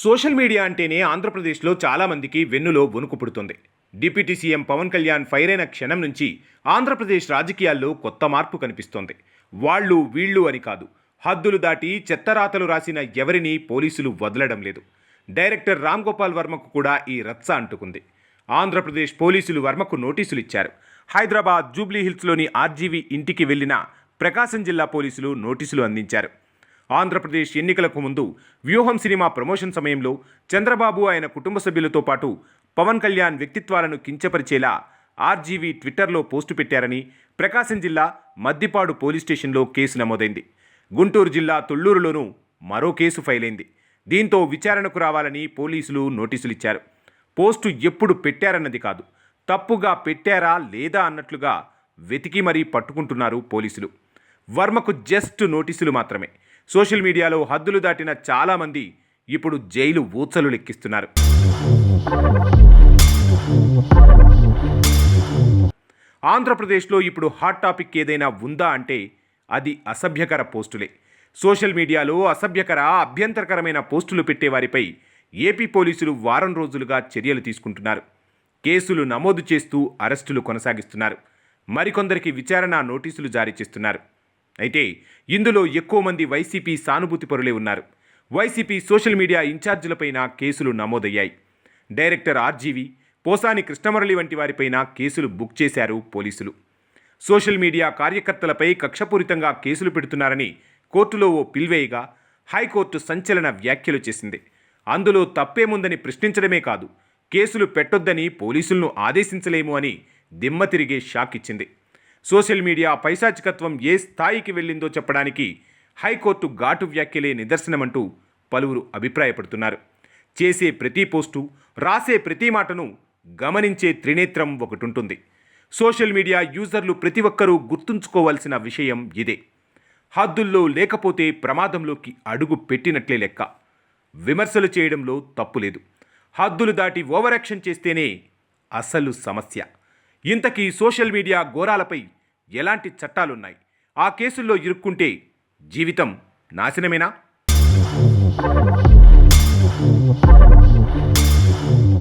Social media అంటేనే ఆంధ్రప్రదేశ్లో చాలామందికి వెన్నులో వణుకు పుడుతుంది. Deputy CM Pawan Kalyan fire అయిన క్షణం నుంచి ఆంధ్రప్రదేశ్ రాజకీయాల్లో కొత్త మార్పు కనిపిస్తోంది. వాళ్ళు వీళ్ళు అని కాదు, హద్దులు దాటి చెత్తరాతలు రాసిన ఎవరినీ పోలీసులు వదలడం లేదు. డైరెక్టర్ రామ్ గోపాల్ వర్మకు కూడా ఈ రచ్చ అంటుకుంది. ఆంధ్రప్రదేశ్ పోలీసులు వర్మకు నోటీసులు ఇచ్చారు. హైదరాబాద్ జూబ్లీ హిల్స్లోని ఆర్జీవీ ఇంటికి వెళ్లిన ప్రకాశం జిల్లా పోలీసులు నోటీసులు అందించారు. ఆంధ్రప్రదేశ్ ఎన్నికలకు ముందు వ్యూహం సినిమా ప్రమోషన్ సమయంలో చంద్రబాబు ఆయన కుటుంబ సభ్యులతో పాటు పవన్ కళ్యాణ్ వ్యక్తిత్వాలను కించపరిచేలా ఆర్జీవీ ట్విట్టర్లో పోస్టు పెట్టారని ప్రకాశం జిల్లా మద్దిపాడు పోలీస్ స్టేషన్లో కేసు నమోదైంది. గుంటూరు జిల్లా తుళ్లూరులోనూ మరో కేసు ఫైల్ అయింది. దీంతో విచారణకు రావాలని పోలీసులు నోటీసులు ఇచ్చారు. పోస్టు ఎప్పుడు పెట్టారన్నది కాదు, తప్పుగా పెట్టారా లేదా అన్నట్లుగా వెతికి మరీ పట్టుకుంటున్నారు పోలీసులు. వర్మకు జస్ట్ నోటీసులు మాత్రమే. సోషల్ మీడియాలో హద్దులు దాటిన చాలామంది ఇప్పుడు జైలు ఊచలు లెక్కిస్తున్నారు. ఆంధ్రప్రదేశ్లో ఇప్పుడు హాట్ టాపిక్ ఏదైనా ఉందా అంటే అది అసభ్యకర పోస్టులే. సోషల్ మీడియాలో అసభ్యకర, అభ్యంతరకరమైన పోస్టులు పెట్టేవారిపై ఏపీ పోలీసులు వారం రోజులుగా చర్యలు తీసుకుంటున్నారు. కేసులు నమోదు చేస్తూ అరెస్టులు కొనసాగిస్తున్నారు. మరికొందరికి విచారణ నోటీసులు జారీ చేస్తున్నారు. అయితే ఇందులో ఎక్కువ మంది వైసీపీ సానుభూతి పరులే ఉన్నారు. వైసీపీ సోషల్ మీడియా ఇన్ఛార్జీలపైన కేసులు నమోదయ్యాయి. డైరెక్టర్ ఆర్జీవీ, పోసాని కృష్ణమురళి వంటి వారిపైన కేసులు బుక్ చేశారు పోలీసులు. సోషల్ మీడియా కార్యకర్తలపై కక్షపూరితంగా కేసులు పెడుతున్నారని కోర్టులో ఓ పిల్వేయగా హైకోర్టు సంచలన వ్యాఖ్యలు చేసింది. అందులో తప్పేముందని ప్రశ్నించడమే కాదు, కేసులు పెట్టొద్దని పోలీసులను ఆదేశించలేము అని దిమ్మ తిరిగే షాక్ ఇచ్చింది. సోషల్ మీడియా పైశాచికత్వం ఏ స్థాయికి వెళ్ళిందో చెప్పడానికి హైకోర్టు ఘాటు వ్యాఖ్యలే నిదర్శనమంటూ పలువురు అభిప్రాయపడుతున్నారు. చేసే ప్రతి పోస్టు, రాసే ప్రతి మాటను గమనించే త్రినేత్రం ఒకటుంటుంది. సోషల్ మీడియా యూజర్లు ప్రతి ఒక్కరూ గుర్తుంచుకోవాల్సిన విషయం ఇదే. హద్దుల్లో లేకపోతే ప్రమాదంలోకి అడుగు పెట్టినట్లే లెక్క. విమర్శలు చేయడంలో తప్పులేదు. హద్దులు దాటి ఓవర్ యాక్షన్ చేస్తేనే అసలు సమస్య. ఇంతకీ సోషల్ మీడియా ఘోరాలపై ఎలాంటి చట్టాలున్నాయి? ఆ కేసుల్లో ఇరుక్కుంటే జీవితం నాశనమేనా?